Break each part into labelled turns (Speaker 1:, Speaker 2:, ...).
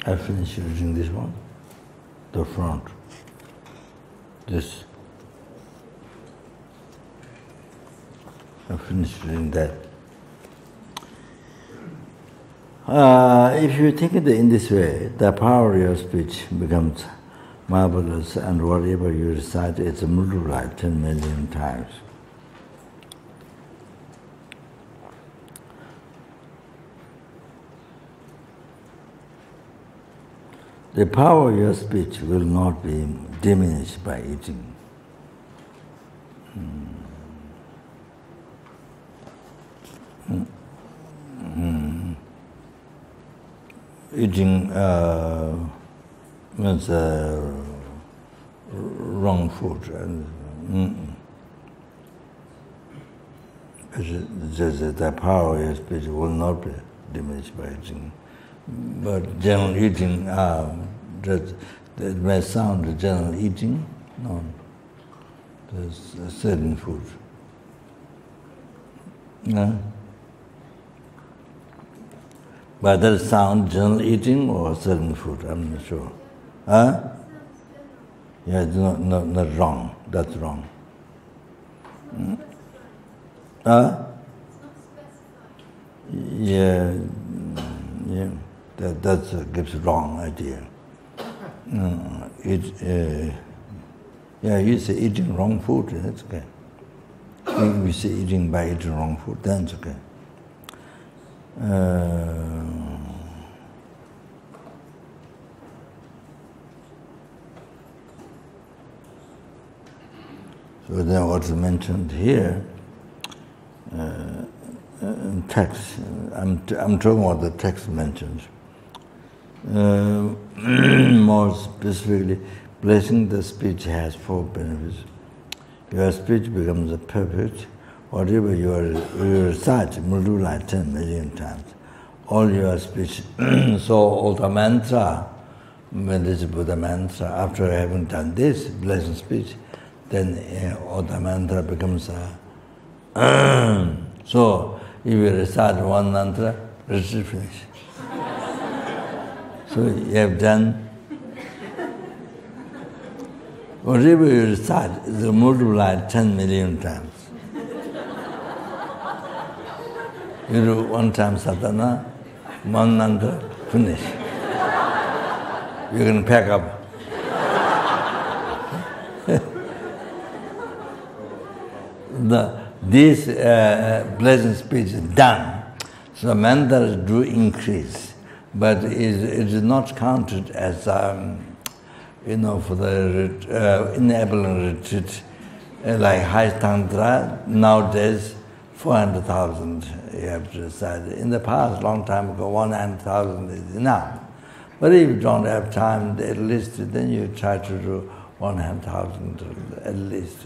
Speaker 1: I finish using this one, the front, this. I finish using that. If you think it in this way, the power of your speech becomes marvelous, and whatever you recite, it's multiplied 10 million times. The power of your speech will not be diminished by eating. Eating means wrong food. The power of your speech will not be diminished by eating. But general eating, that may sound general eating, no. There's a certain food. No? But that sound general eating or certain food, I'm not sure. Huh? Yeah, it's not wrong. That's wrong. Huh? Yeah. That gives a wrong idea. You say eating wrong food, that's okay. If you say eating by eating wrong food, then it's okay. So then what's mentioned here, in text, I'm talking about the text mentions. More specifically, blessing the speech has 4 benefits. Your speech becomes perfect. Whatever you recite, multiply 10 million times. All your speech. So all the mantra, when this Buddha mantra, after having done this blessing speech, then all the mantra becomes so if you recite one mantra, retreat finish. So you have done whatever you recite is multiplied 10 million times. You do 1 time sadhana, 1 mantra, finish. You can pack up. This pleasant speech is done, so mantras do increase, but it is not counted as, for the enabling retreat, like high tantra. Nowadays, 400,000 you have to recite. In the past, long time ago, 100,000 is enough. But if you don't have time, at least then you try to do 100,000 at least.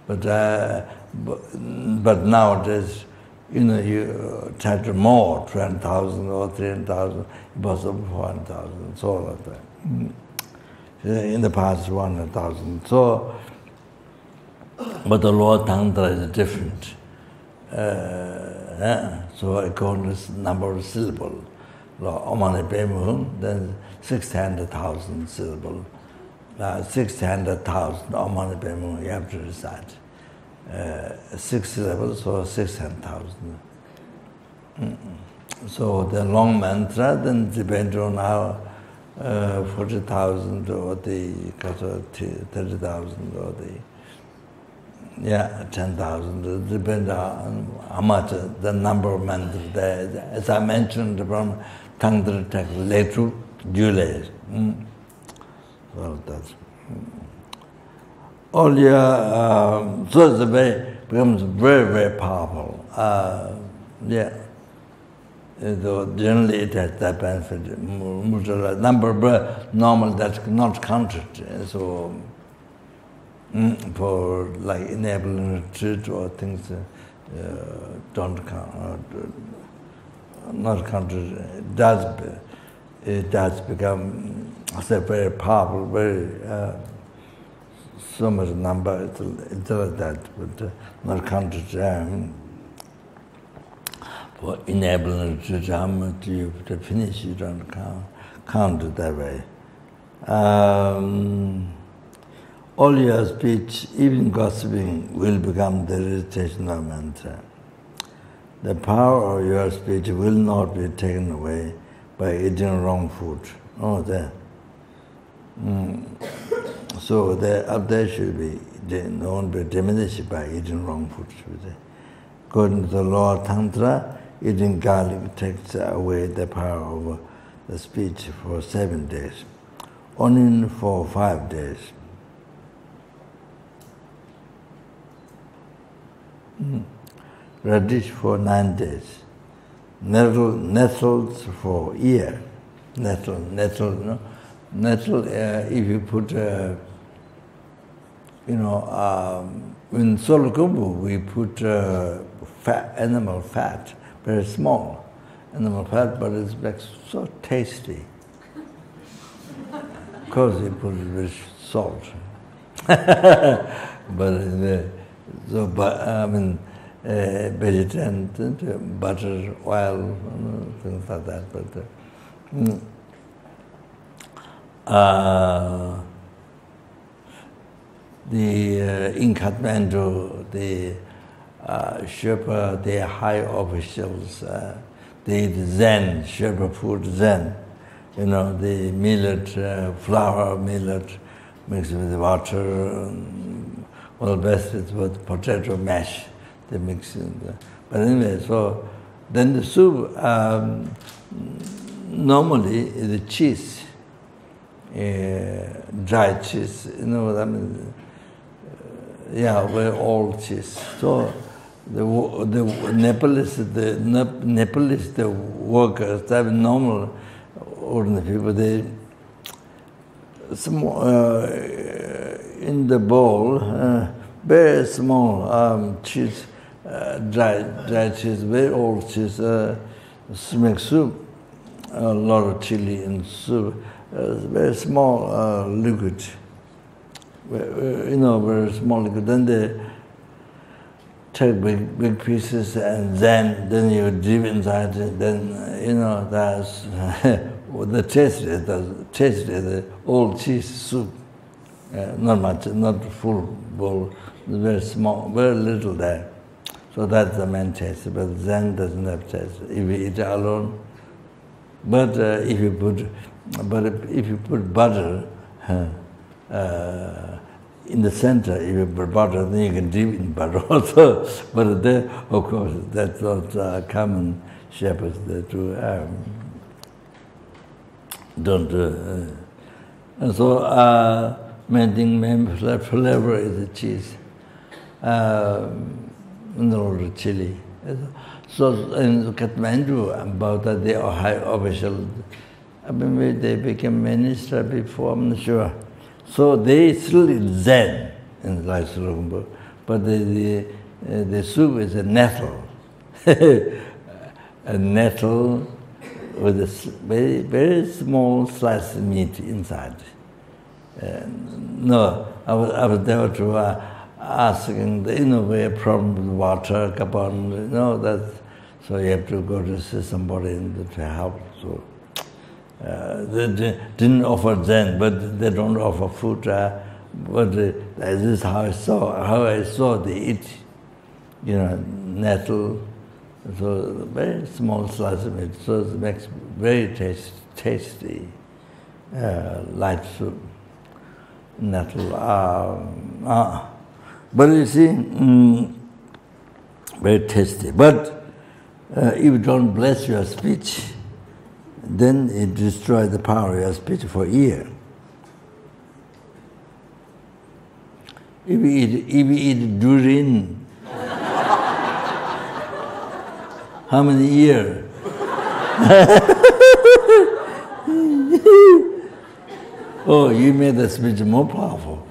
Speaker 1: But nowadays, you try to more, 200,000 or 300,000, possible 400,000, so like that. In the past, 100,000. So, but the Lord Tantra is different. So according to the number of syllables, then 600,000 syllables. 600,000 you have to recite. 6 syllables, so 600,000. So the long mantra then depends on how 40,000 or the 30,000 or yeah, 10,000. It depends on how much, the number of mantras there. As I mentioned from Tantra text, later July. So that's all your, so it's becomes very, very powerful. Yeah. So generally it has that benefit. Number of breath, normal, that's not counted. So for like enabling retreat or things don't count, not counted. It does become very powerful, very so much number. It's like that, but not counted. For enabling retreat, how much you to finish, you don't count it that way. All your speech, even gossiping, will become the recitation of mantra. The power of your speech will not be taken away by eating wrong food. Oh, there. So up there should be, they won't be diminished by eating wrong food. According to the law of Tantra, eating garlic takes away the power of the speech for 7 days, onion for 5 days. Radish for 9 days, nettles for a year. Nettle, no? Nettle, if you put, in Solokumbu, we put animal fat, very small animal fat, but it's so tasty. Of course, you put it with salt. Vegetarian, butter, oil, things like that. But in Kathmandu, the Sherpa, the high officials, they eat Zen, Sherpa food Zen. The millet, flour millet, mixed with water. Well, best is with potato mash. They mix in. But anyway, so then the soup, normally the cheese, dry cheese, you know what I mean? Very old cheese. So the Nepalese, the workers, they have normal ordinary people. They in the bowl, very small cheese, dry cheese, very old cheese, make soup, a lot of chili in soup, very small liquid, very small liquid. Then they take big pieces and then you dip inside it. Then that's the taste is the old cheese soup. Not much, not full bowl, very small, very little there. So that's the main taste. But Zen doesn't have taste if you eat it alone. But if you put butter in the center, if you put butter, then you can dip in butter also. But there, of course, that's what common shepherds they do. Don't. And so main flavor is the cheese. The chili. So in Kathmandu, about that, they are high officials. Maybe they became minister before, I'm not sure. So they still eat Zen in Solokumbu, but the soup is a nettle. A nettle with a very, very small slice of meat inside. No, I was there to asking, we have problem with water, carbon, so you have to go to see somebody to help. So they didn't offer Zen, but they don't offer food. But this is how I saw they eat, nettle, so very small slice of meat. So it makes very tasty, light soup. Nettle, But you see, very tasty. But if you don't bless your speech, then it destroys the power of your speech for a year. If you eat durian, how many years? Oh, you made the speech more powerful.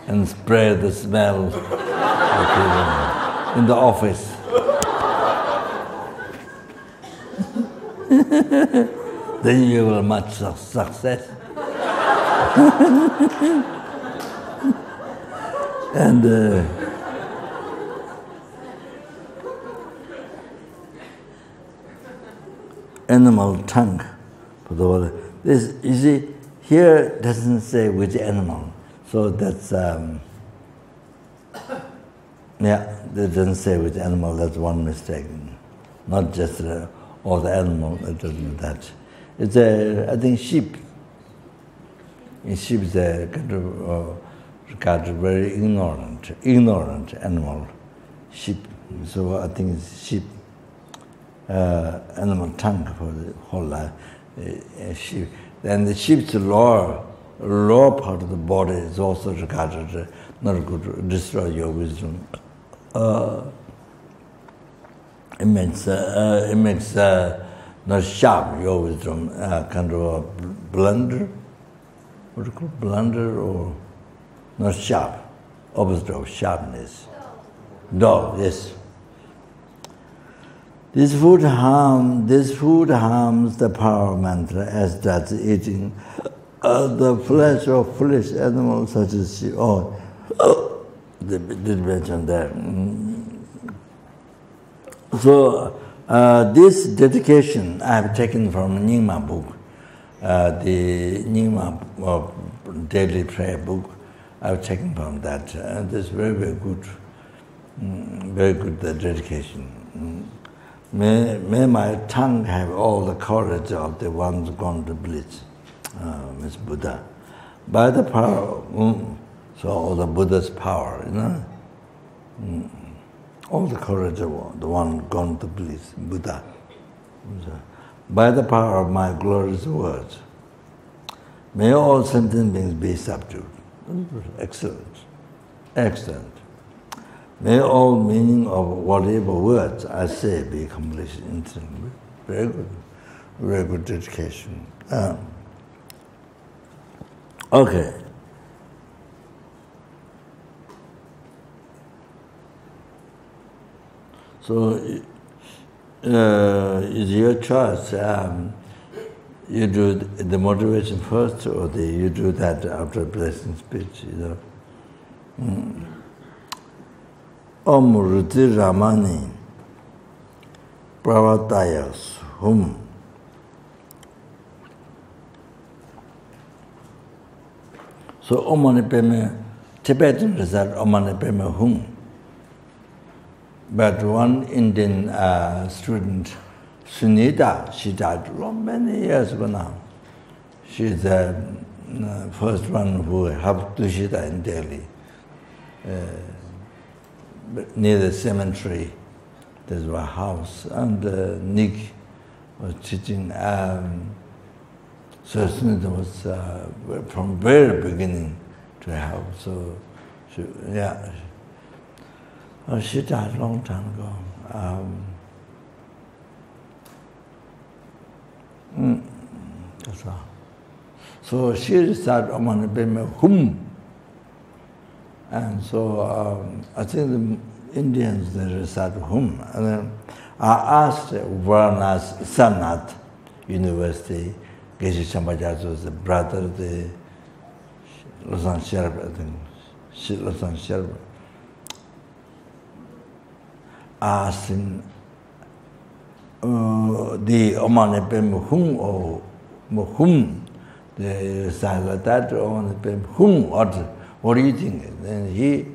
Speaker 1: And spread the smell in the office. Then you will have much success. And animal tongue for the water. This, you see, here doesn't say which animal, so that's yeah, it doesn't say which animal. That's one mistake. Not just all the animal. It doesn't that. It's I think sheep. Sheep is a kind of regarded very ignorant animal. Sheep. So I think it's sheep. Animal tongue for the whole life. Sheep. Then the sheep's lower part of the body is also regarded not good to destroy your wisdom. It makes not sharp your wisdom, kind of a blunder. What do you call it? Blunder or not sharp, opposite of sharpness. Dull, yes. This food harms the power mantra, as does eating the flesh of foolish animals such as sheep. Oh, they did mention that. So this dedication I have taken from Nyingma book, the Nyingma daily prayer book. I've taken from that. This very, very good, dedication. May my tongue have all the courage of the ones gone to bliss, Miss Buddha. By the power, so all the Buddha's power, you know, all the courage of the one gone to bliss, Buddha. By the power of my glorious words, may all sentient beings be subdued. Excellent, excellent. May all meaning of whatever words I say be accomplished instantly. Very good dedication. Okay. So, it's your choice. You do the motivation first, or you do that after blessing speech, you know. Om Ruti Ramani Pravatayas Hum. So Omani Peme, Tibetan result Omani Peme Hum. But one Indian student, Sunita, she died many years ago now. She's the first one who helped Dushita in Delhi. Near the cemetery, there's a house, and Nick was teaching. So Sunita was from very beginning to help. So, she died a long time ago. That's all. So she recited Omani Peme Hum. And so I think the Indians, they recite Hum. And then I asked Varana's Sanat University, Geshe Shambhajas was the brother of the Losan Sherpa, I think, Losan Sherpa. I asked him, the Omani Peme Hum or Hum, they recite like that, Omani Peme Hum, what do you think? Then he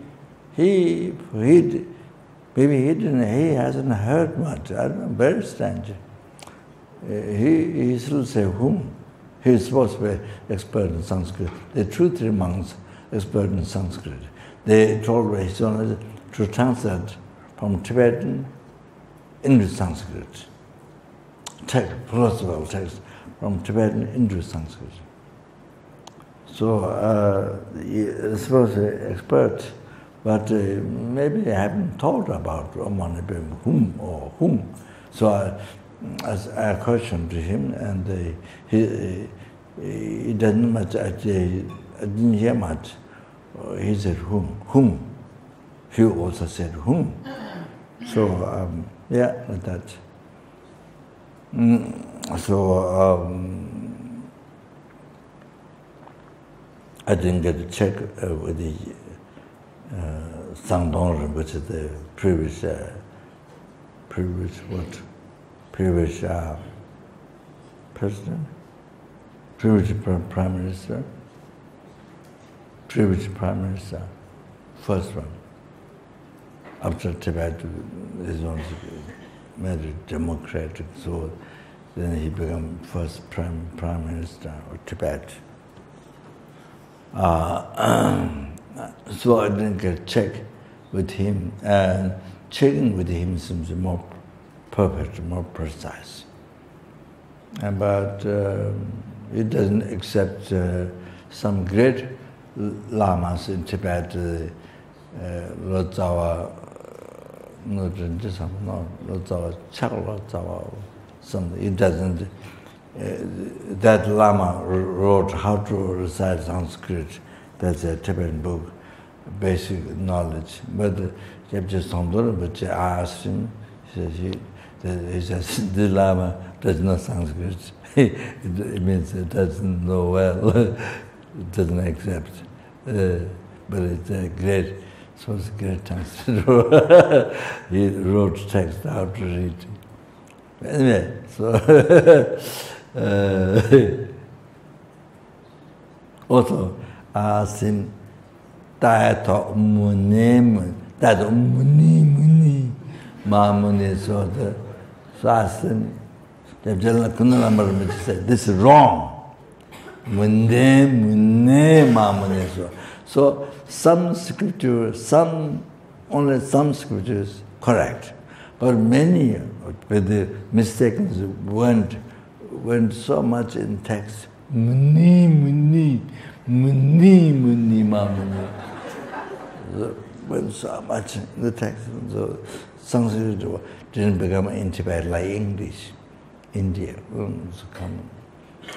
Speaker 1: Maybe he hasn't heard much. I don't know, very strange. He still say whom? He is supposed to be expert in Sanskrit. The 2-3 monks expert in Sanskrit. They told his owners to translate from Tibetan into Sanskrit. Philosophical text from Tibetan into Sanskrit. So he is supposed to be expert, but maybe they haven't thought about whom or whom. So I questioned him, and he doesn't much. I didn't hear much. He said whom. He also said whom. So yeah, like that. I didn't get to check with the Sangdong, which is the previous president, previous prime minister, first one. After Tibet is made it democratic, so then he became first prime minister of Tibet. So I didn't get a check with him, and checking with him seems more perfect, more precise. But he doesn't accept some great lamas in Tibet, LZR RJL, something. He doesn't. That Lama wrote how to recite Sanskrit. That's a Tibetan book, basic knowledge. But I asked him, he says, the Lama does not Sanskrit. It means it doesn't know well, it doesn't accept. But it's a great, so it's a great text. He wrote text how to read. Anyway, so also I asked him, so I asked him, this is wrong. So some scriptures, only some scriptures correct, but many with the mistakes went so much in text. Went so much in the text. So Sanskrit didn't become in Tibet like English. India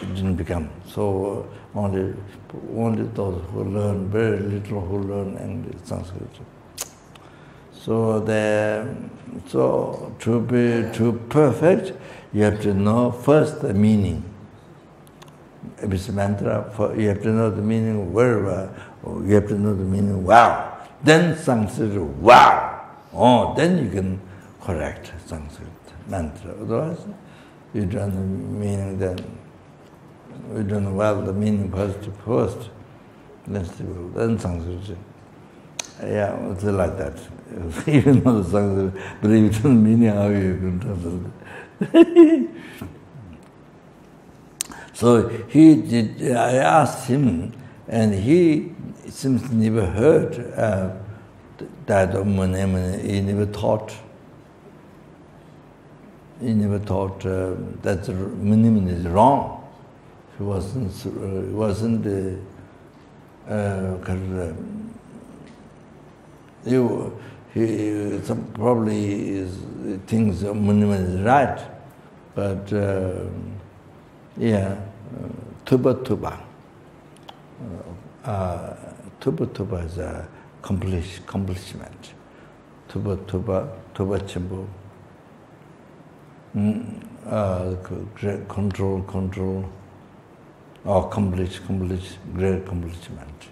Speaker 1: it didn't become. So only those who learn, very little who learn English, Sanskrit. So to be perfect, you have to know first the meaning. If it's a mantra, you have to know the meaning very well. You have to know the meaning wow. Then Sanskrit wow. Oh, then you can correct Sanskrit mantra. Otherwise, you don't know the meaning then. We don't know well the meaning first. Then Sanskrit. Yeah, it's like that. Even though the Sanskrit, but if you don't know the meaning, how you can translate? So I asked him, and he seems never heard that he never thought. He never thought that Munimuni is wrong. He wasn't he probably thinks Munimuni is right, but yeah, tuba. Tuba is a accomplishment. Tuba chimbo. Control, or accomplish, great accomplishment.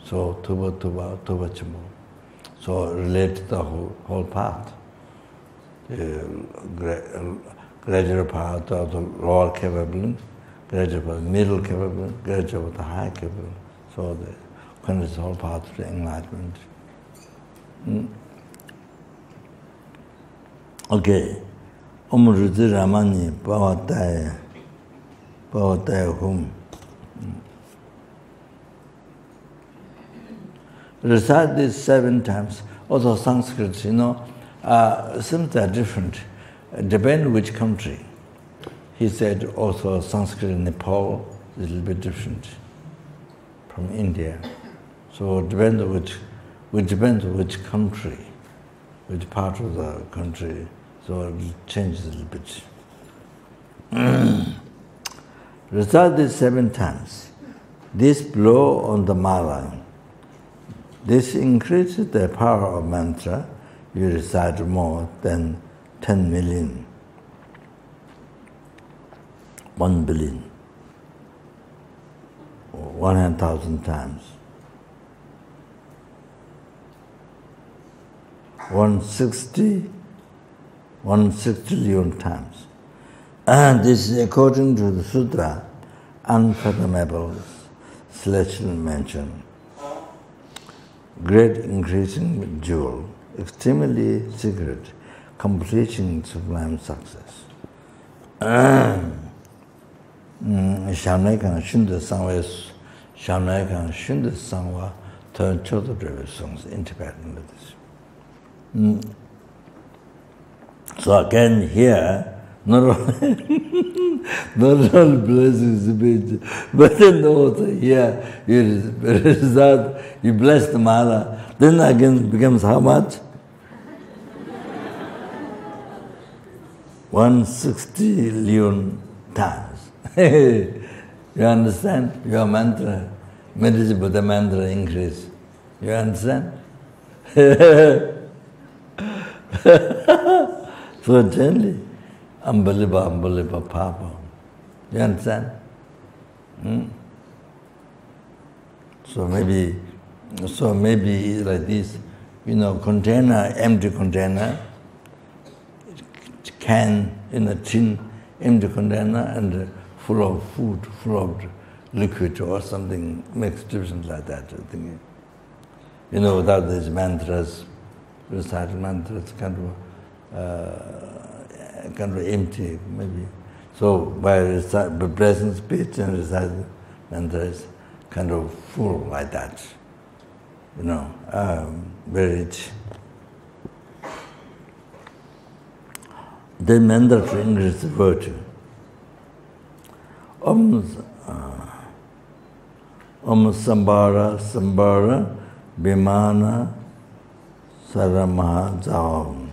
Speaker 1: So tuba chimbo. So relate the whole path. Gradual path of the lower capable, gradual path, middle capable, gradual path, high capable. So the whole path to enlightenment. Okay. Umruti Ramani Pavataya Hum. Recite this 7 times. Also Sanskrit, seems they're different. Depend which country. He said also Sanskrit in Nepal is a little bit different from India. So it depends which country, which part of the country. So it changes a little bit. Recite this 7 times. This blow on the mala. This increases the power of mantra. You recite more than 10 million. 1 billion. 100,000 times. 160 trillion times. And this is according to the Sutra, unfathomable celestial mansion. Great increasing jewel, extremely secret, completing sublime success. Shamnai Shunda Sangwa, Shamnai Shunda Sangwa, turn Chododreva songs into pattern with this. So again here, not all blessings, but then also here, you bless the mala, then again becomes how much? 160 million times. You understand? Your mantra, meditation Buddha mantra increase. You understand? So gently, unbelievable power. You understand? So maybe like this, container, empty container, can in a tin, empty container, and full of food, full of liquid or something, makes difference like that. I think. Without these mantras, recited mantras, kind of empty, maybe. So by pleasant speech and recited mantras, kind of full like that. Very rich. The mantra to increase virtue. Om Sambhara Bimana Saramaha Javam.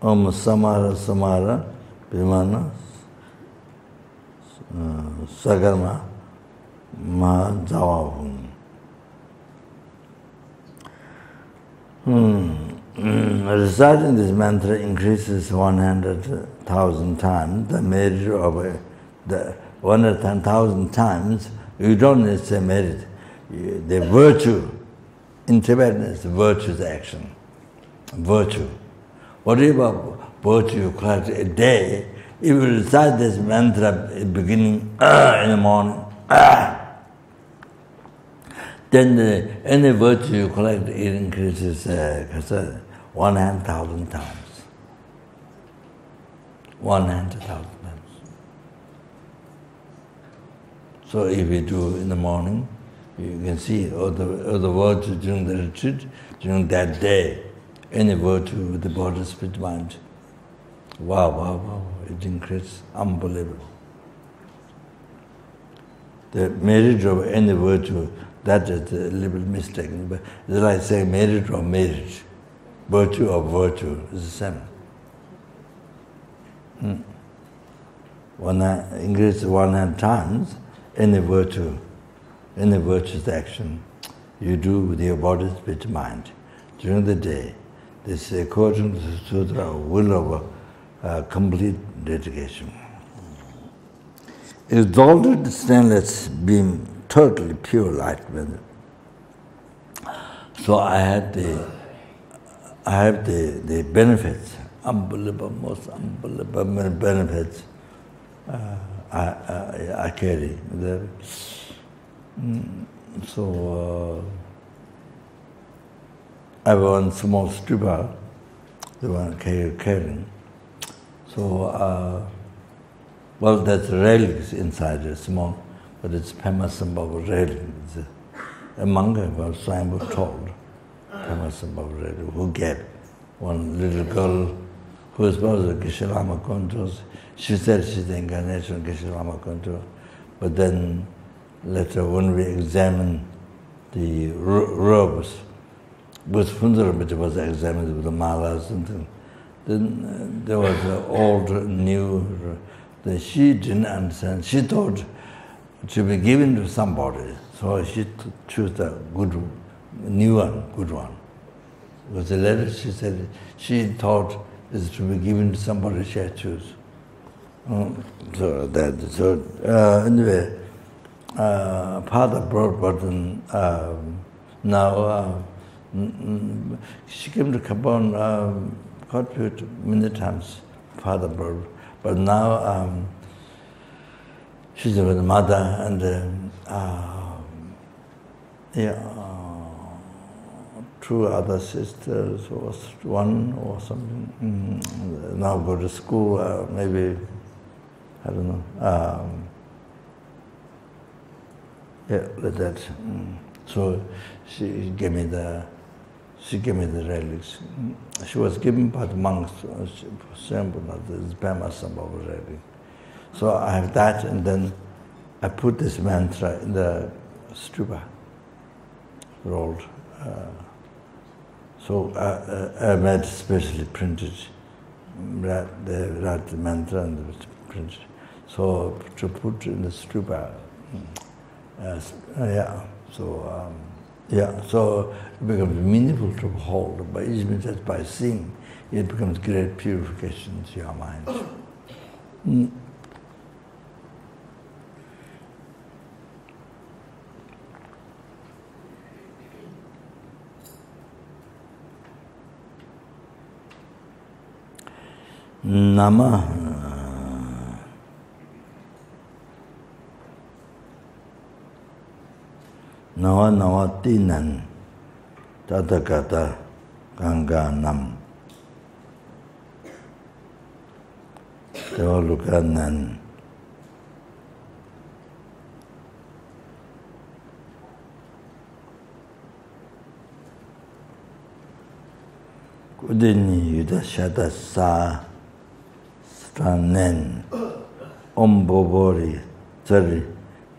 Speaker 1: Om Samara Bimana Sagarma Mahajavam. Reciting this mantra increases 100,000 times the merit of the 100,000 times. You don't need to say merit. The virtue in Tibetan is virtue's action. Virtue. Whatever virtue you collect a day, if you recite this mantra at the beginning in the morning, then any virtue you collect, it increases 100,000 times. 100,000 times. So if you do in the morning, you can see all the virtue during the retreat, during that day, any virtue with the body, spirit, mind. Wow, it increases, unbelievable. The merit of any virtue, that is a little mistaken, but it's like saying merit or merit. Virtue or virtue is the same. When I increase 100 times, any virtue's action you do with your body, spirit, mind during the day. This is according to the Sutra, will of complete dedication. Exalted stainless beam, totally pure light. So I have the benefits, unbelievable, most unbelievable benefits I carry. have one small stupa, the one carrying. So, well, there's relics inside, small, but it's Pemasambhava railing. A monk was Swayambhu told Pemasambhava railing, who gave one little girl who was supposed to Geshe-Lama Kondros. She said she's the incarnation of Geshe-Lama Kondros. But then later when we examined the robes, with Fundarabhiji was examined with the malas and things, then there was an old, new, that she didn't understand. She thought it should be given to somebody, so she chose the good, new one, good one. Because the later she said she thought it should be given to somebody she had choose. Anyway, Father brought button. Now she came to Kabon quite many times. Father brought, but now she's with the mother and two other sisters, or one or something. Now go to school, maybe, I don't know. Like that. So she gave me the relics. She was given by the monks, this Pemasambhava relic. So I have that, and then I put this mantra in the stupa, rolled. So I made specially printed, they write the mantra and it's printed. So to put in the stupa, so it becomes meaningful to hold, but even just by seeing, it becomes great purification to your mind. Nama Nawa Nawa Tinan Tathagata Ganga Nam Devalukanan Kudini Yudashata Sa Stranen Ombobori Tsari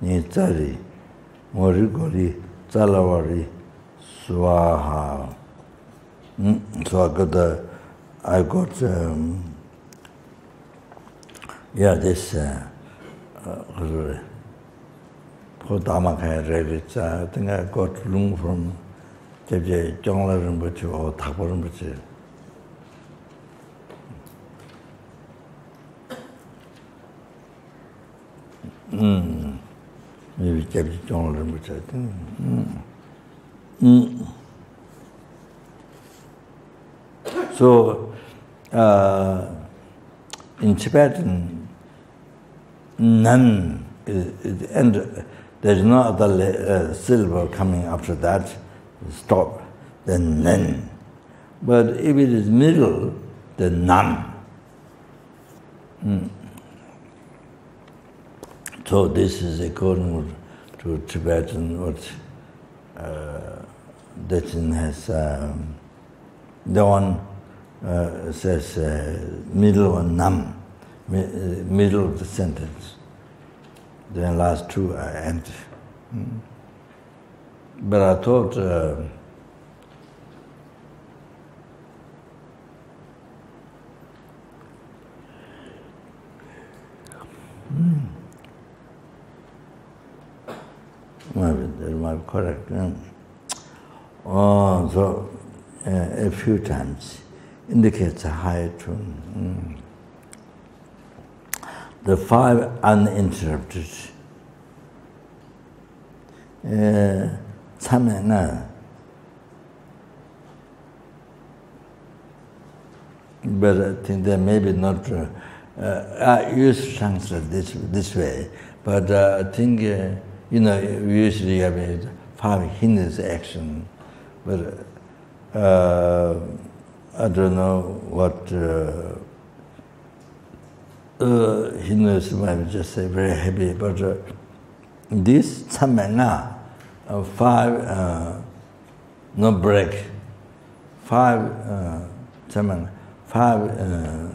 Speaker 1: Ni Tsari Morigori Tsalawari Swaha. So I got this Podamakaya relics. I think I got lung from Jebje Jongla Rinpoche or Thakpa Rinpoche. Maybe Jebje Jongla Rinpoche, I think. So, in Tibetan, none is the end. There's no other syllable coming after that. Stop. Then nen. But if it is middle, then none. So this is according to Tibetan what Dechin has. The one says middle one nam, middle of the sentence. The last two are empty. But I thought that might be correct. So a few times indicates a high tune. The five uninterrupted. But I think they maybe not. I used to translate this way, but I think usually have 5 hinders action, but I don't know what Hindus might just say very heavy, but this Tsamena, 5 no break, 5 Tsamena, 5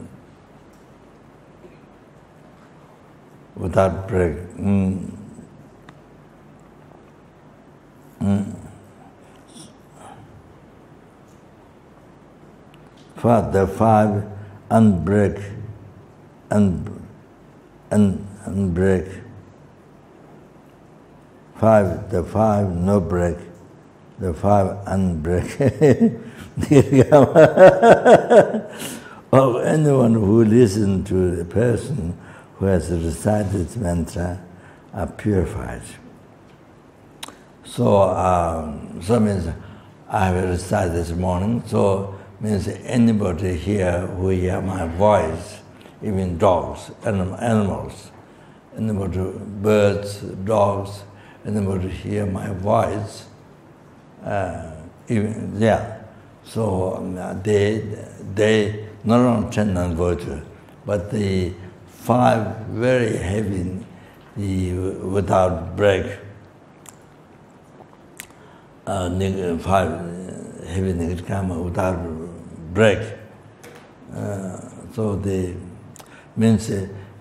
Speaker 1: without break. The 5 unbreak, unbreak. 5, the 5 no break, the 5 unbreak. Or anyone who listens to a person who has recited this mantra are purified. So, so means I have recited this morning, so means anybody here who hear my voice, even dogs, animals, anybody, birds, dogs, anybody hear my voice, even so they not only tend on virtue, but the 5 very heavy, without break, 5 heavy negative karma without break. So they means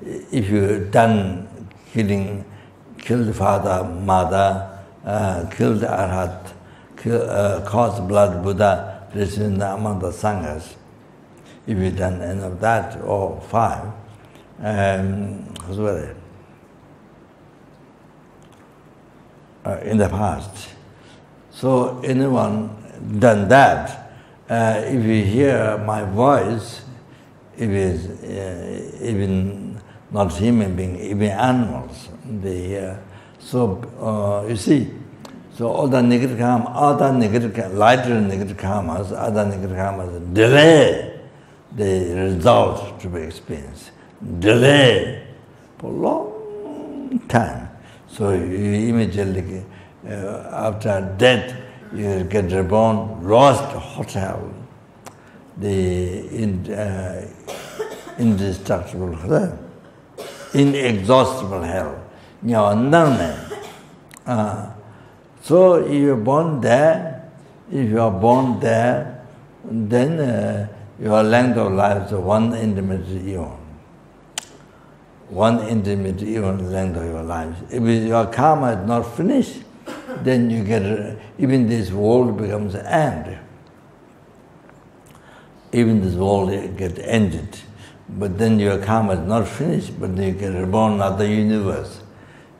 Speaker 1: if you done killed father, mother, killed arhat, caused blood Buddha, this is among the sanghas. If you done any of that, or 5, in the past. So anyone done that, if you hear my voice, if it's even not human being, even animals, they hear. So you see, so all the negative karma, lighter negative karmas, other negative karmas delay the result to be experienced. Delay for a long time. So you immediately, after death, you get reborn, lost hot hell, the indestructible hell, inexhaustible hell. So if you're born there, then your length of life is 1 intermediate eon. 1 intermediate eon length of your life. If your karma is not finished, then you get, even this world becomes an end. Even this world gets ended. But then your karma is not finished, but then you get reborn in another universe.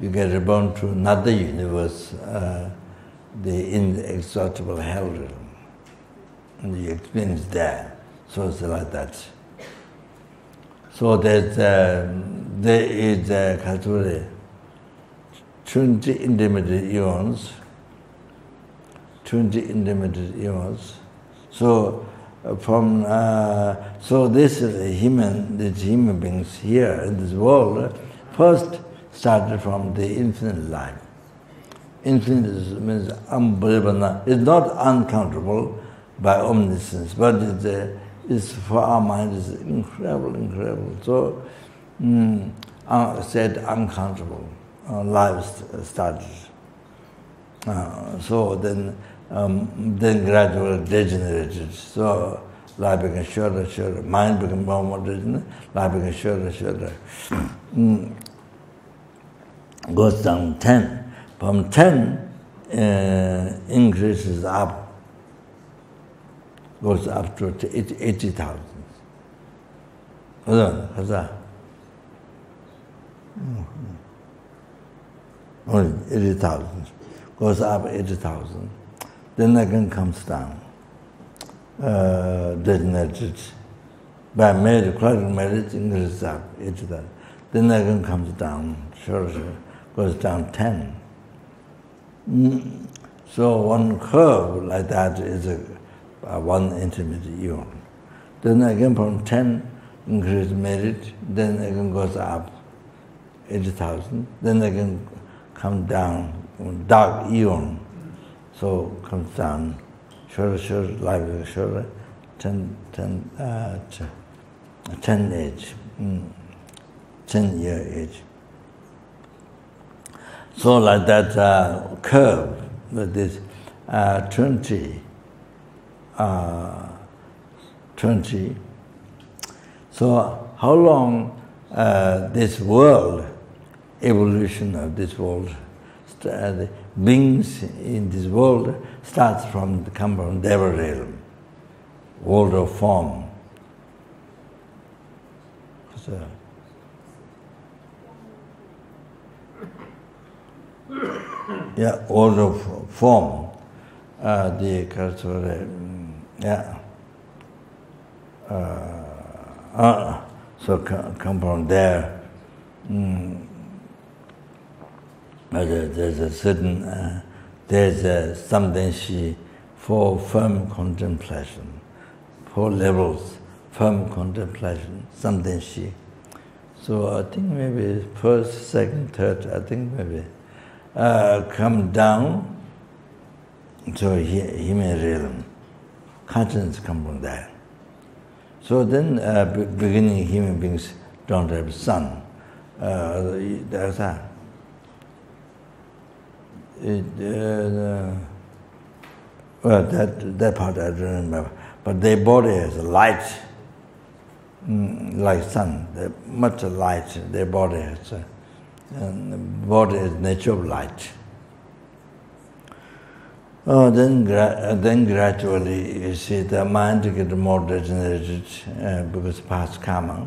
Speaker 1: You get reborn to another universe, the inexhaustible hell realm. And you experience there. So it's like that. So there is 20 intermediate eons. 20 intermediate eons. So from so these human beings here in this world first started from the infinite life. Infinite means unbelievable. It's not uncountable by omniscience, but it's for our mind is incredible. So said uncountable. Life started. So then gradually degenerated. So life became shorter. Mind became more degenerate. Life became shorter. Goes down 10. From 10 increases up. Goes up to 80,000. How's that? Only 80,000. Goes up 80,000. Then again comes down. Degenerated. By marriage, clerical marriage, increases up 80,000. Then again comes down. Sure. Goes down 10. So one curve like that is 1 intermediate eon. Then again from 10 increase merit, then again goes up 80,000, then again comes down dark eon, so comes down short, life short, 10 age, 10-year age. So like that curve, with this 20. So how long this world, evolution of this world, the beings in this world starts from, come from devil realm, world of form. So, yeah, world of form. The cultural, yeah. So come from there. There's a certain, there's something for firm contemplation, 4 levels, firm contemplation, something. So I think maybe first, second, third, I think maybe come down to human realm. Consciousness come from there. So then, beginning human beings don't have sun. There's that. Well, that part I don't remember. But their body has light, like sun. Much light. Their body has, and the body is nature of light. Then gradually, you see, the mind gets more degenerated because past karma,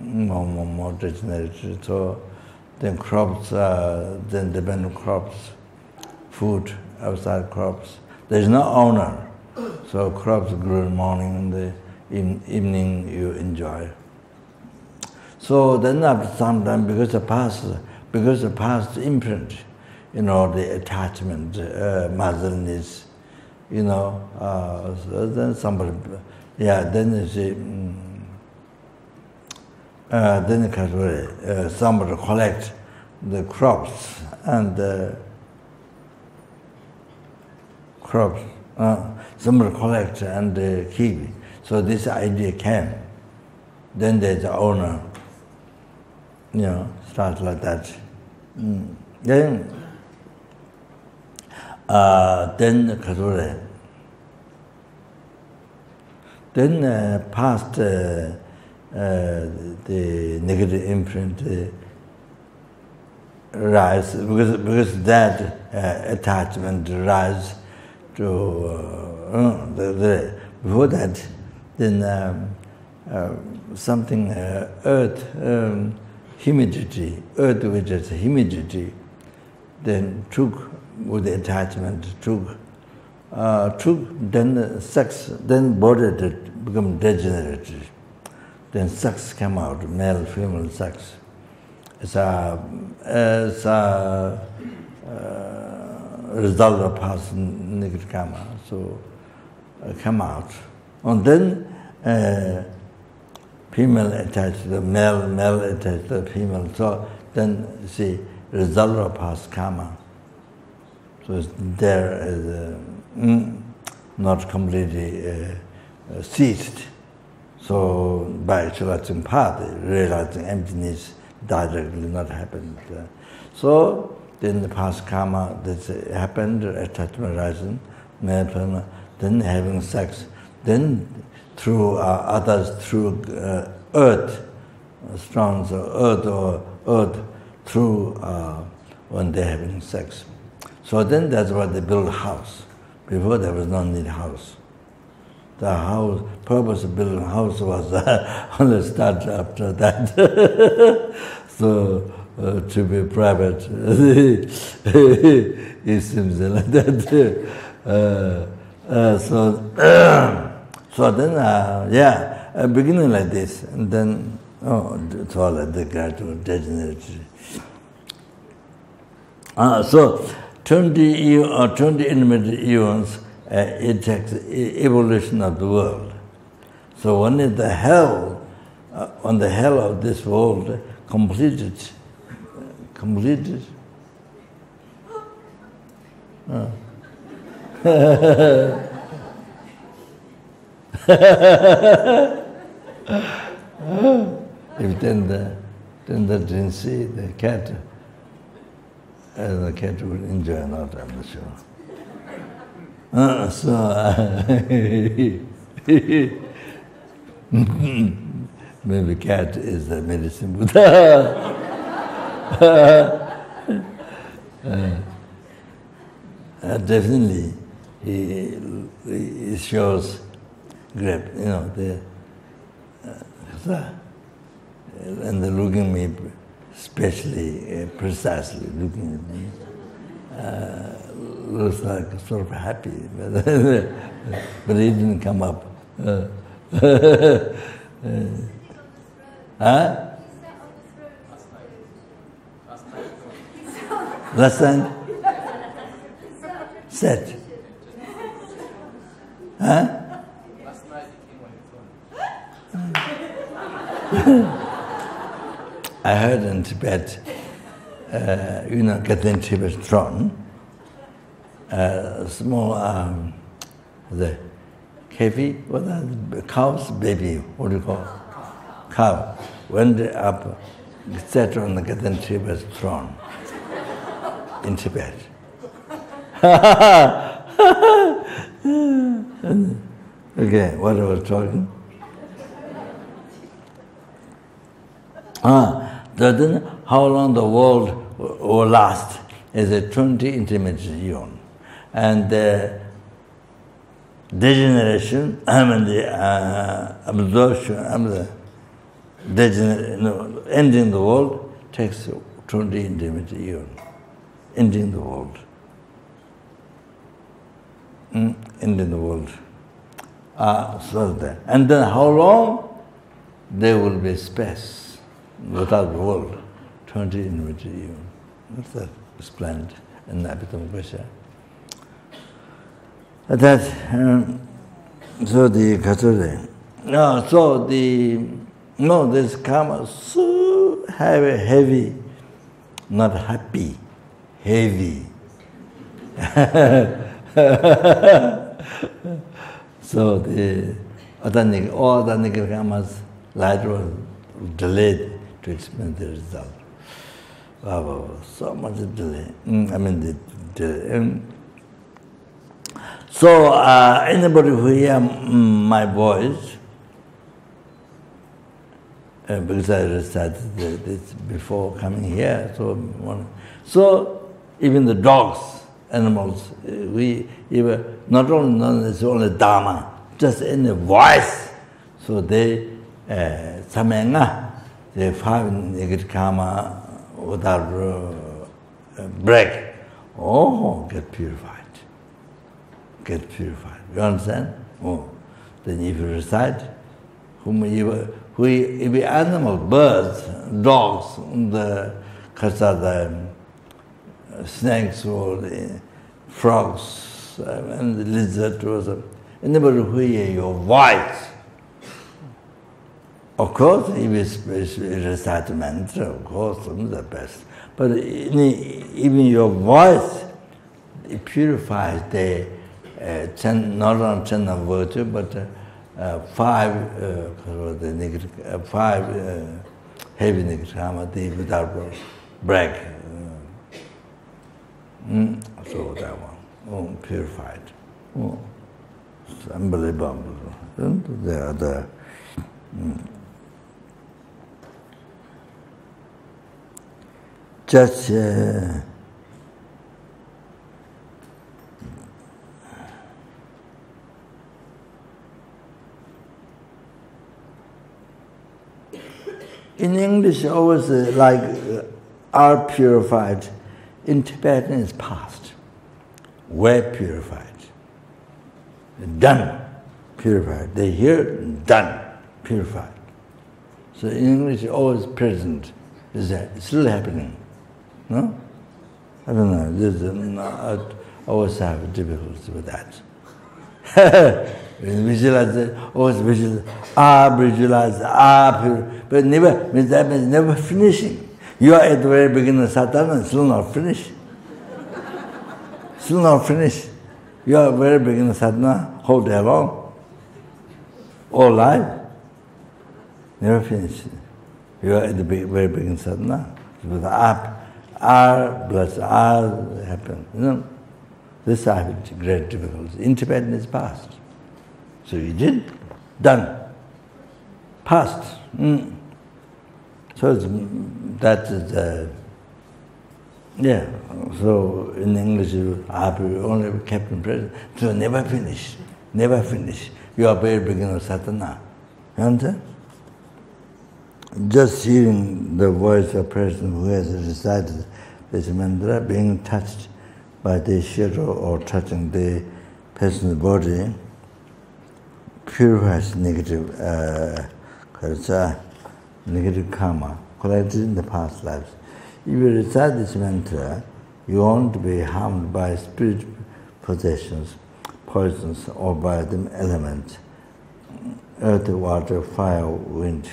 Speaker 1: more degenerated. So then crops, then depend on crops, food, outside crops. There is no owner, so crops grow in the morning, and the evening you enjoy. So then after some time, because the past imprint, the attachment, muzzleness, so then somebody, then you see, then somebody collect the crops and somebody collect and keep. So this idea came. Then there's the owner, starts like that. Then past the negative imprint rise because that attachment rise to before that, then something earth humidity, earth which is humidity, then took with the attachment, took then sex, then body become degenerated. Then sex come out, male, female sex. It's a result of past negative karma. So come out, and then female attached to the male, male attached to the female. So then see result of past karma. So it's there as not completely ceased. So by actualizing path, realizing emptiness directly not happened. So then the past karma that happened, attachment rising, male, then having sex, then through others, through earth, strong, so earth through when they're having sex. So then that's why they build a house. Before there was no need house. The house, purpose of building a house was only start after that. So to be private, it seems like that. So then, beginning like this, and then, it's all like the gradual degeneracy. So 20 intermediate eons, it takes evolution of the world. So when the hell, on the hell of this world completed. If tender didn't see the cat would enjoy a lot, I'm sure. Maybe cat is the medicine Buddha. Definitely, he shows great, and they're looking at me, especially precisely looking at me. Looks like sort of happy, but he didn't come up. Huh? Last time? Set. Huh?
Speaker 2: Last night he came on his own.
Speaker 1: I heard in Tibet, getting Tibet throne, small, the kefi, what are the cow's baby, what do you call it? Cow, went up, sat on the Gatan Tibet throne in Tibet. Okay, what I was talking? Then how long the world will last is a 20 intermediate eon. And the degeneration, the absorption, ending the world takes 20 intermediate eon. Ending the world. Ending the world. So that. And then how long? There will be space without the world. 20 intermediate eon. That's that explained in the Abhitamapasha. That, so the Katsure. So this karma so heavy, not happy, heavy. So all the other karma's light was delayed to experience the result. So much delay. So anybody who hear my voice, because I recited this before coming here, so even the dogs, animals, not only it's only Dharma, just in the voice. So they samenga, they five negative karma without break. Get purified. Get purified. You understand? Then if you recite, if animals, birds, dogs, the snakes or the frogs and the lizard or anybody who hear your voice, of course, if you recite the mantra, of course, it's the best. But even your voice, it purifies the not only 10 of virtue, but five heavy negative karma, without break. So that one, purified. It's unbelievable. The other. Just in English, always like are purified. In Tibetan, it's past. Were purified. Done. Purified. They hear, done. Purified. So in English, always present. Is that still happening? No? I don't know. I always have difficulty with that. Visualize, always visualize, visualize, but that means never finishing. You are at the very beginning of sadhana, still not finished. Still not finished. You are at the very beginning of sadhana, whole day long. all life, never finish. You are at the very beginning sadhana. With R plus R happen. You know, this I have great difficulty. In Tibetan is past. So you did, done, past. So that is yeah. So in English, you only kept in present. So never finish, never finish. You are very beginner of sadhana. You understand? Just hearing the voice of a person who has recited this mantra, being touched by the shadow or touching the person's body, purifies negative karma collected in the past lives. If you recite this mantra, you won't be harmed by spirit possessions, poisons, or by the elements, earth, water, fire, wind.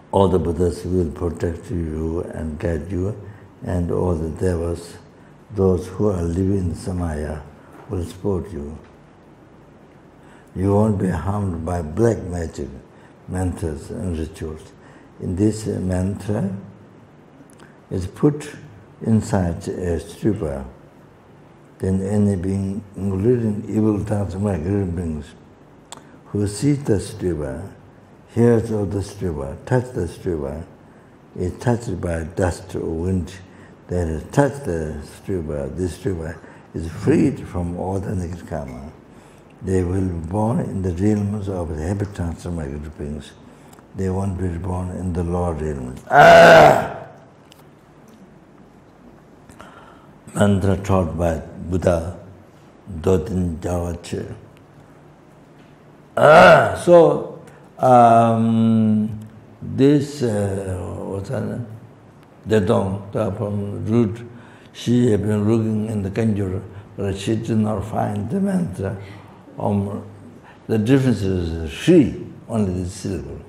Speaker 1: All the Buddhas will protect you and guide you, and all the devas, those who are living in Samaya, will support you. You won't be harmed by black magic, mantras and rituals. In this mantra is put inside a stupa. Then any being, including evil transmigrant beings, who sees the stupa, hears of the stupa, touch the stupa, is touched by dust or wind that has touched the stupa. This stupa is freed from all the negative karma. They will be born in the realms of the happy transmigrant beings. They won't be born in the lower realms. Mantra taught by Buddha, Dotin Jawache. So, this, what's her name? Dedong, from root, she had been looking in the Kanjur, but she did not find the mantra. The difference is she, only the syllable.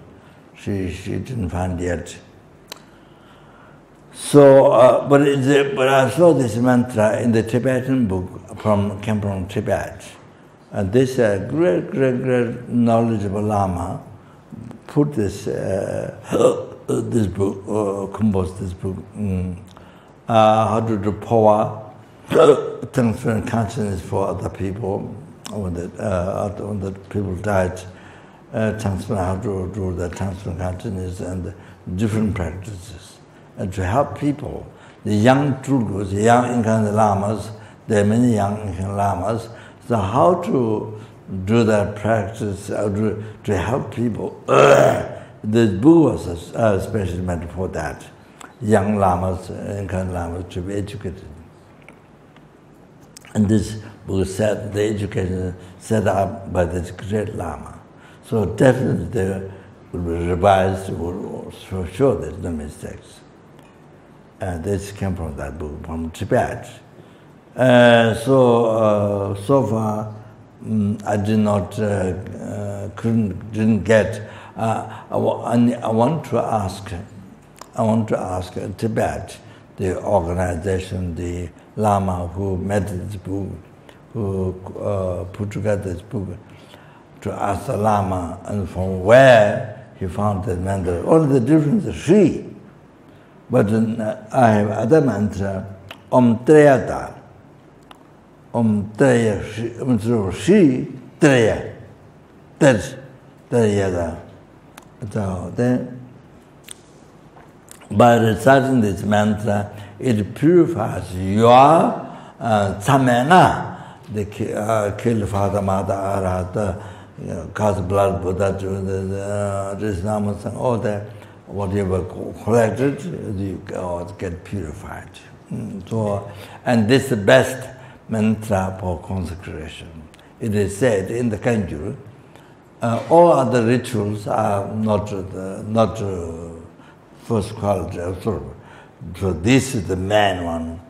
Speaker 1: She didn't find yet. So, but I saw this mantra in the Tibetan book came from Tibet. And this great knowledgeable Lama put this this book, composed this book, how to do power, transferring consciousness for other people. When the people died, transfer how to do the transfer consciousness and different practices, and to help people. The young Tulgus, the young incarnate lamas, there are many young incarnate lamas. So how to do that practice, to help people. This book was especially meant for that. Young lamas, incarnate lamas, to be educated. And this book said the education set up by this great Lama. So definitely they will be revised, for sure there's no mistakes. This came from that book, from Tibet. So far, I did not, didn't get. I want to ask Tibet, the organization, the Lama who made this book, who put together this book, to ask the Lama and from where he found the mantra. Only the difference is Sri. But I have other mantra, Om Trayata. Om Traya Sri Traya. That's Trayata. So then, by reciting this mantra, it purifies your samena, the kill father, mother, arahata, cast blood, Buddha, this namas, all that, whatever collected, you get purified. So, and this is the best mantra for consecration. It is said in the Kanjur, all other rituals are not first quality absorber. So this is the main one.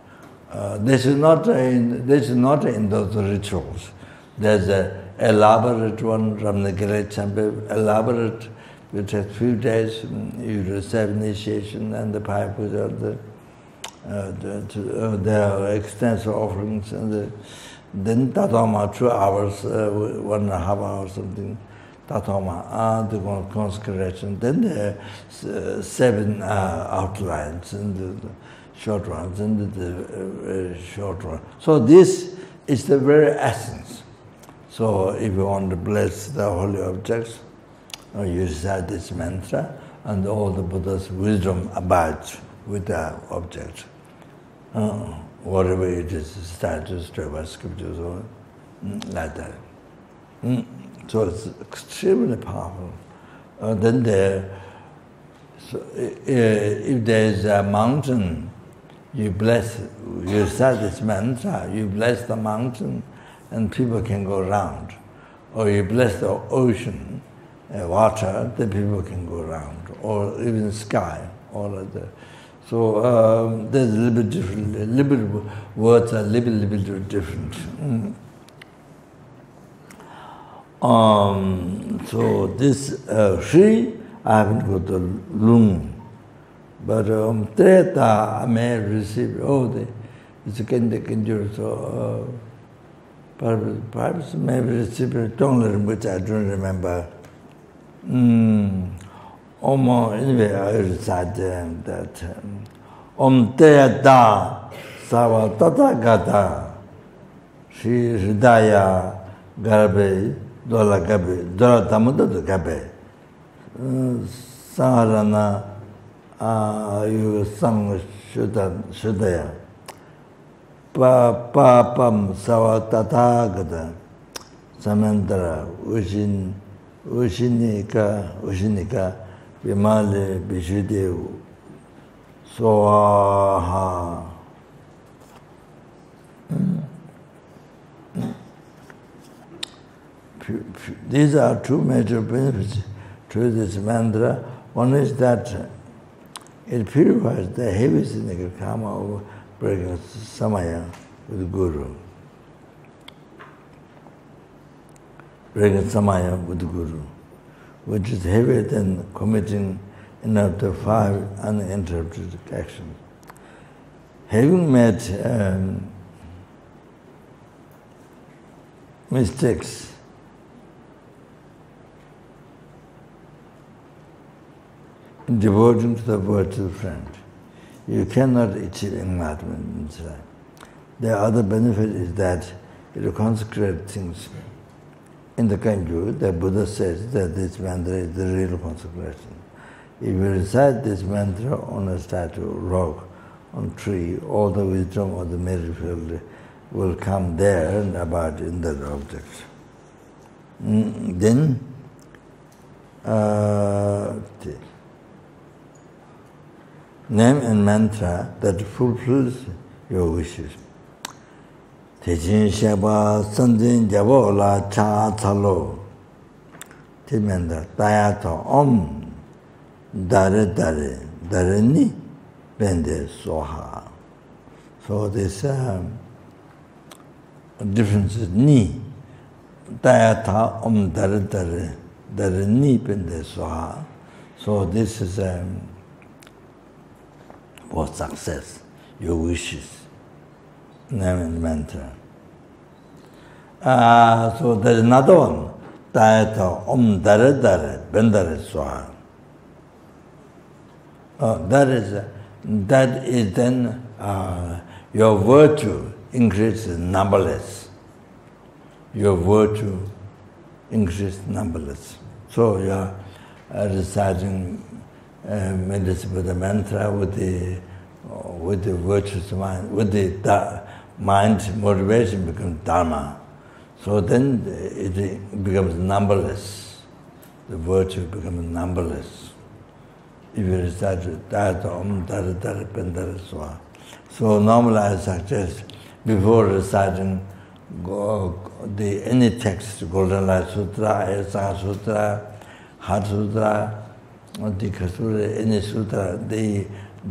Speaker 1: This is not in those rituals. There's an elaborate one from the great temple, elaborate, which takes few days. You receive initiation and the pipe with there are extensive offerings, and Then Tatoma 2 hours, 1.5 hours something. Tatoma, the consecration. Then the 7 outlines and the short ones and the short one. So this is the very essence. So if you want to bless the holy objects, you recite this mantra, and all the Buddha's wisdom abides with the object. Whatever it is, statues, treasures, scriptures, or like that. So it's extremely powerful. Then if there is a mountain, you recite this mantra, you bless the mountain, and people can go around. Or you bless the ocean, water, then people can go around. Or even the sky, all of that. So there's a little bit different, a little bit words are a little bit different. So this Shri, I haven't got the lung. But Treta, I may receive, it's a Kendra, so perhaps maybe receive a tongue which I don't remember. Anyway, I recite that Om Treta Sava Tathagata Shri Hridaya Garbe Dola Gabe Dola Tamudada Gabe Saharana you sang Shudaya Papam Sava Tathagata Samantara Ushinika Vimale Vishudev Swaha. These are two major benefits to this mantra. One is that it purifies the heavy cynical karma of breaking samaya with Guru. Breaking samaya with Guru, which is heavier than committing any of the 5 uninterrupted actions. Having made mistakes, in devoting to the virtual friend, you cannot achieve enlightenment inside. The other benefit is that it consecrates things. In the Kanju, the Buddha says that this mantra is the real consecration. If you recite this mantra on a statue, rock, on tree, all the wisdom of the merit field will come there and abide in that object. Then, name and mantra that fulfills your wishes. Tejin Shaba Sandin Javola Cha Talo. Timenda Tayato Om Dare Dare Dare Ni Bende Soha. So this difference is Ni. Tayata Om Dare Dare Dare Ni Bende Soha. So this is for success, your wishes. Name and mantra. So there's another one. Tayata Om Dare Dare Bendare Swaha. That is then your virtue increases numberless. Your virtue increases numberless. So you are reciting medicine with the mantra, with the virtuous mind, with the mind motivation becomes dharma. So then it becomes numberless. The virtue becomes numberless. If you recite Om Dara Dara Pendara Swa. So normally I suggest before reciting any text, Golden Light Sutra, Ayasaka Sutra, Heart Sutra, Dikha Sutra, any sutra, the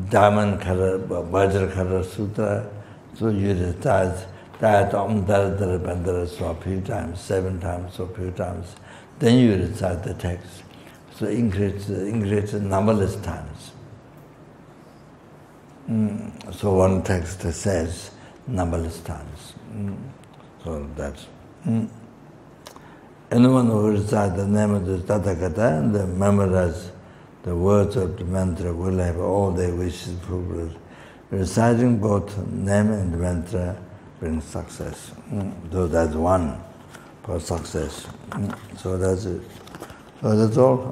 Speaker 1: Diamond Khara, Vajra Khara Sutra, so you recite Om Dara Dara Pendara Swa a few times, 7 times or a few times. Then you recite the text. So increase numberless times. So one text says numberless times. So that's. Anyone who recites the name of the Tathagata and memorize the words of the mantra will have all their wishes fulfilled. Reciting both name and mantra brings success. So that's one for success. So that's it. So that's all.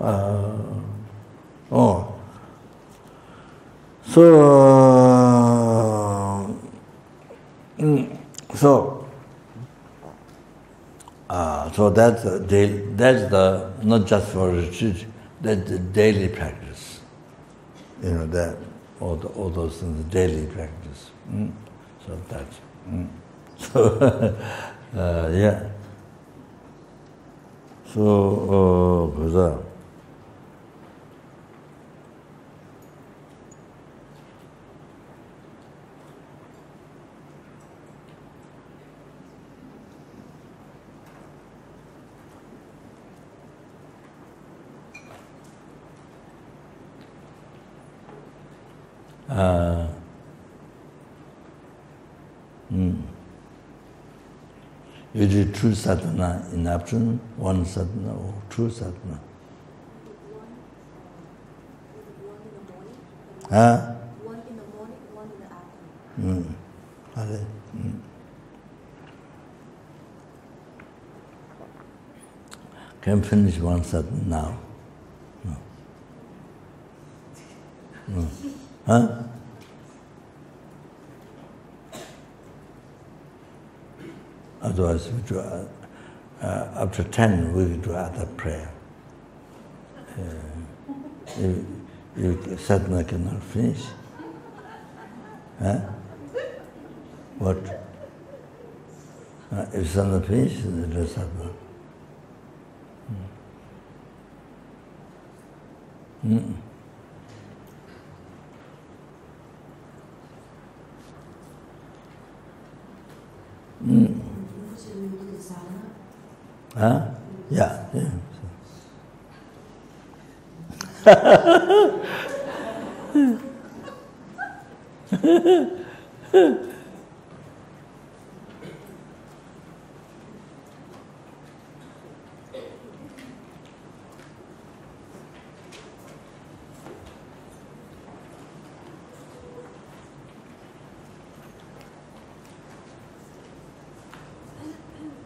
Speaker 1: So that's the not just for retreat. That's the daily practice. That all those things, daily practice. So that's. So yeah. So 그래서. You do true sadhana in the afternoon, one sadhana or true sadhana.
Speaker 3: One in the morning, one in the afternoon.
Speaker 1: Can finish one sadhana now? No. Huh? Otherwise, we do, after 10, we will do other prayer. You sadhana cannot finish. Huh? What? If sadhana finishes, then do sadhana. Huh? Yeah.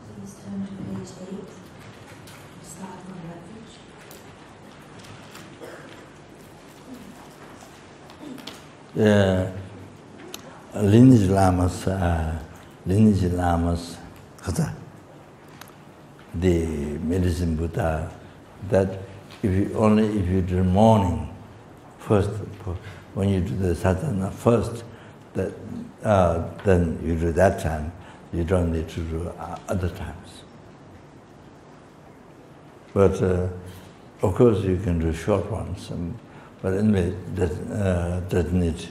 Speaker 3: Please turn to page 8. Start from refuge.
Speaker 1: Lineage Lamas, the medicine Buddha, that if you do morning first, when you do the sadhana first, then you do that time. You don't need to do other times. But of course you can do short ones. But anyway, that needs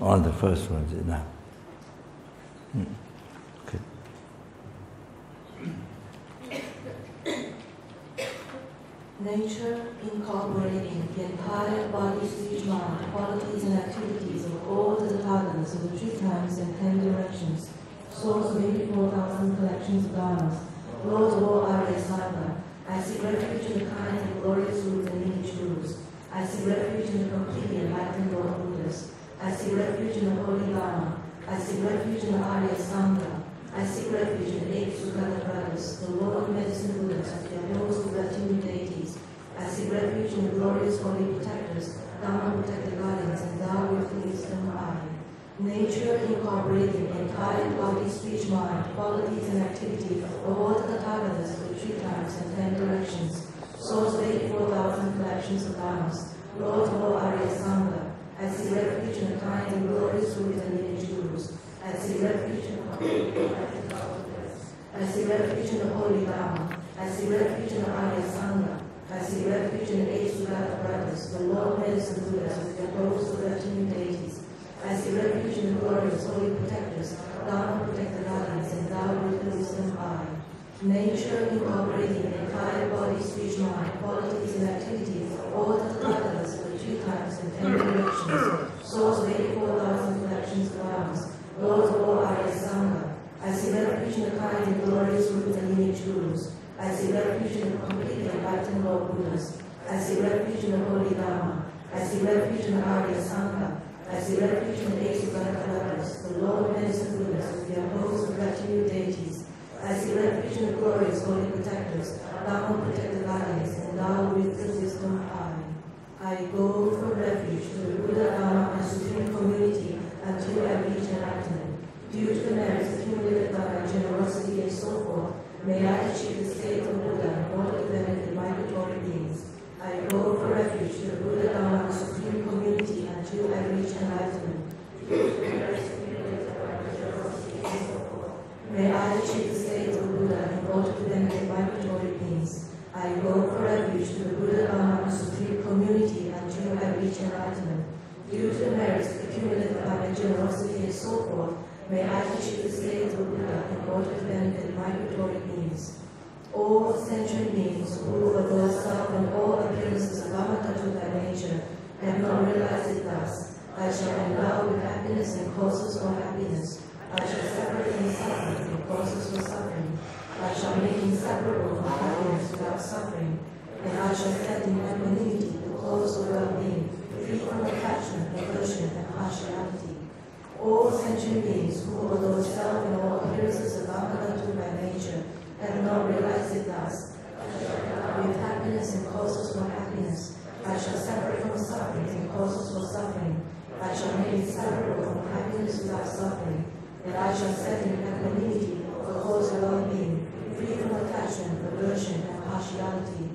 Speaker 1: on the first one is enough. Okay.
Speaker 3: Nature incorporating the entire body, speech, mind, qualities and activities of all the Tathagatas of the 3 times and 10 directions, source of 84,000 collections of dharmas, Lord of all Arya Sangha, I seek refuge in the kind and glorious roots and lineage gurus. I seek refuge in the completely enlightened Lord Buddhas. I seek refuge in the Holy Dharma. I seek refuge in the Arya Sangha. I seek refuge in the 8 Sugata brothers, the Lord Medicine Buddhas, their host of retinue deities. I seek refuge in the glorious holy protectors, Dharma protected guardians, and thou reflectest them I. Nature incorporating the entire body, speech, mind, qualities and activity of all the Tathagatas of the 3 times and 10 directions, source of 84,000 collections of dharmas, Lord of all Arya Sangha. I seek refuge in the kind and glorious roots and lineage gurus. I seek refuge in the Holy Dharma. I seek refuge in the Arya Sangha. I seek refuge in the 8 Sugata brothers, the Lord Medicine Buddhas with their host of retinue deities. I seek refuge in the glorious holy protectors, Dharma protected guardians, and thou refillest them I. Nature incorporating the entire body, speech, mind, qualities and activities of all the Tathagatas of the 3 times and 10 directions, source of 84,000 collections of dharmas, Lord of all Arya Sangha. I seek refuge in the kind and refuge in the completely enlightened Lord Buddhas. I seek refuge in the Holy Dharma. I seek refuge in the Arya Sangha. I seek refuge in the 8 Brothers, the Lord Medicine Buddhas with their host of retinue deities. I seek refuge in the glorious holy protectors, Dharma protected guardians, endowed with the wisdom high. I go for refuge to the Buddha, Dharma, and supreme community until I reach enlightenment. Due to the merits accumulated by my generosity and so forth, may I achieve the state of Buddha in order to benefit migratory beings. I go for refuge to the Buddha, Dharma, and supreme community until I reach enlightenment. May I achieve the state of Buddha in order to benefit migratory beings. I go for refuge to the Buddha, Dharma, and supreme community until I reach enlightenment. Due to the merits accumulated by my generosity and so forth, may I achieve the state of Buddha in order to benefit migratory beings. All sentient beings who, although self and all appearances of Dharma by nature, have not realized it thus, I shall endow with happiness and causes for happiness. I shall separate from suffering and causes for suffering. I shall make inseparable from happiness without suffering, and I shall set in equanimity the cause of well-being, free from attachment, aversion, and partiality. All sentient beings who, although self and all appearances of Dharma by nature, have not realized it thus, with happiness and causes for happiness, I shall separate from suffering and causes for suffering. I shall make inseparable from happiness without suffering, and I shall set in equanimity the cause of well-being, free from attachment, aversion, and partiality.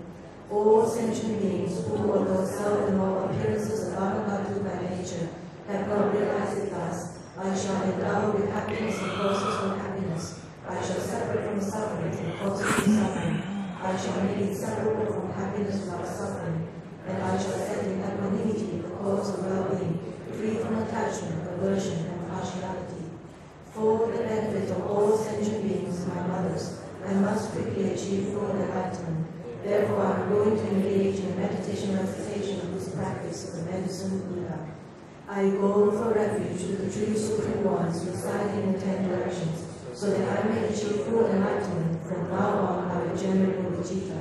Speaker 3: All sentient beings who, although self and all appearances of Dharma by nature, have not realized it thus, I shall endow with happiness and causes for happiness. I shall separate from suffering and causes for suffering. I shall make inseparable from happiness without suffering, and I shall set in equanimity the cause of well-being, free from attachment, aversion, and partiality. For the benefit of all sentient beings, my mothers, I must quickly achieve full enlightenment. Therefore, I am going to engage in a meditation recitation of this practice of the medicine Buddha. I go for refuge to the three supreme ones residing in 10 directions, so that I may achieve full enlightenment. From now on, I will generate bodhicitta.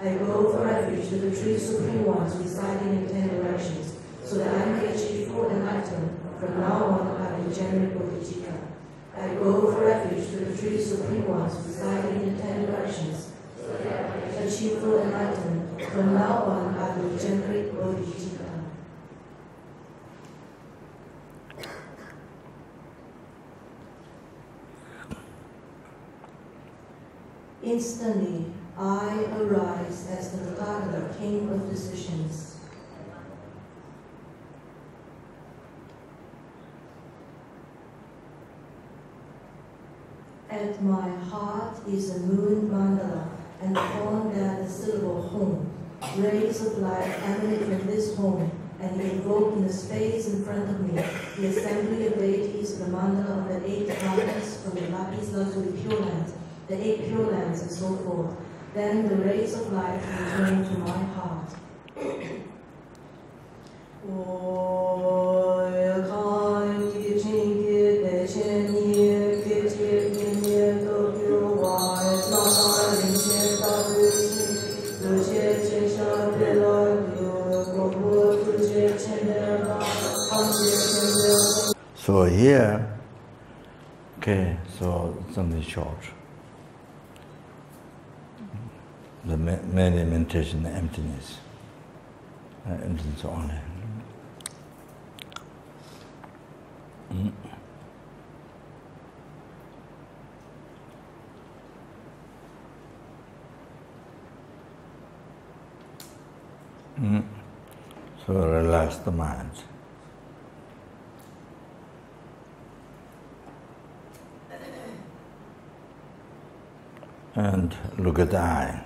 Speaker 3: I go for refuge to the three supreme ones residing in 10 directions, so that I may achieve full enlightenment. From now on, I will generate bodhicitta. I go for refuge to the three supreme ones residing in 10 directions, so that I may achieve full enlightenment. From now on, I will generate bodhicitta. Instantly, I arise as the Tathagata, King of Decisions. At my heart is a moon mandala, and upon that the syllable home. Rays of light emanate from this home, and evoke in the space in front of me the assembly of deities, the mandala of the 8 planets from the lapis lazuli pure land, the 8 pure lands, and so forth. Then the rays of light return to my heart.
Speaker 1: So here, okay, so something short. The meditation, the emptiness, emptiness only. So relax the mind. And look at the eye.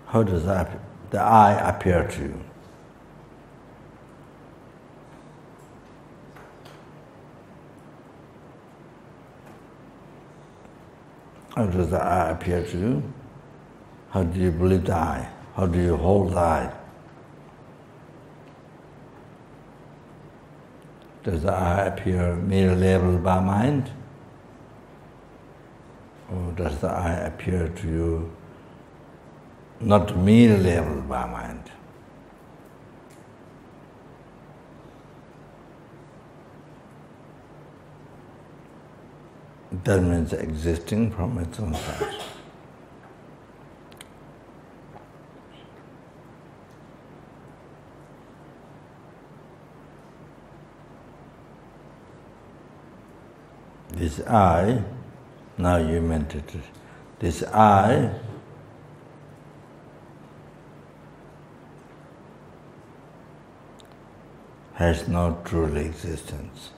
Speaker 1: How does the eye appear to you? How does the eye appear to you? How do you believe the eye? How do you hold the eye? Does the I appear merely labeled by mind? Or does the I appear to you not merely labeled by mind? That means existing from its own side. This I, now you meant it, this I has no true existence.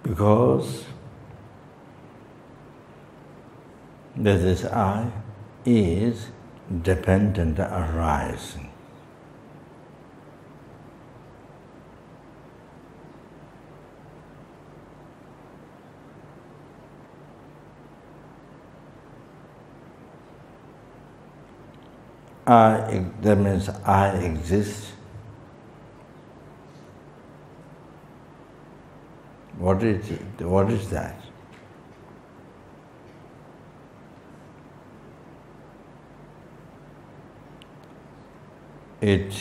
Speaker 1: Because this I is dependent arising. That means I exist. What is that? It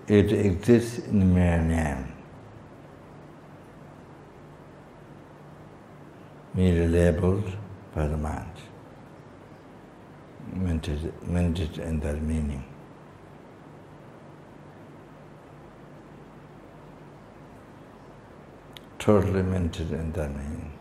Speaker 1: exists in mere name, merely labeled by the mind, meant it in that meaning. Totally meant it in that meaning.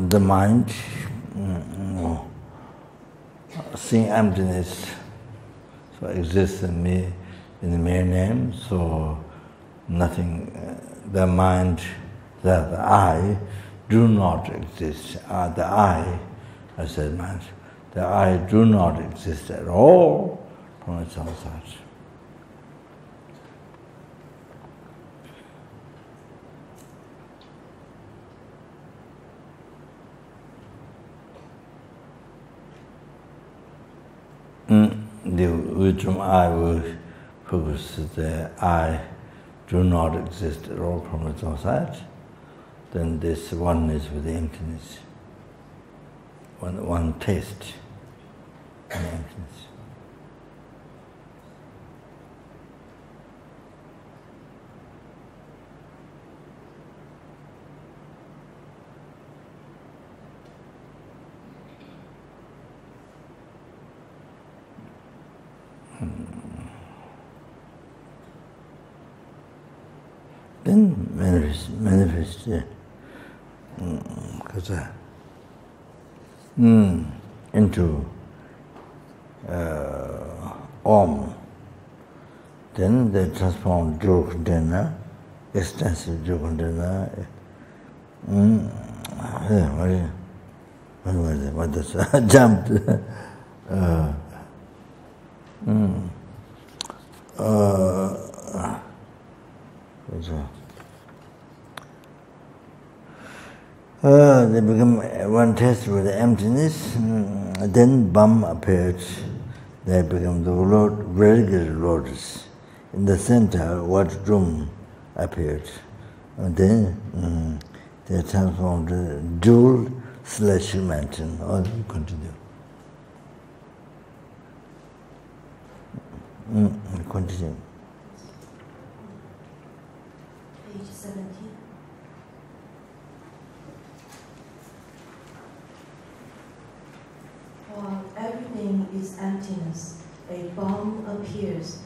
Speaker 1: the mind, seeing emptiness, so exists in me in the mere name, so nothing, the mind, the I do not exist. The I said mind, the I do not exist at all from its outside. The wisdom I will focus the I do not exist at all from its outside, then this oneness with the emptiness, one taste in the emptiness. Then manifest into Om. Then they transform dual container, extensive dual container. What was it? I jumped. They become one taste with the emptiness, then Bum appeared. They become the vertical lotus. In the center, what room appeared. And then they transformed the dual celestial mountain. Or continue. Continue.
Speaker 3: Page 17. While everything is emptiness, a bomb appears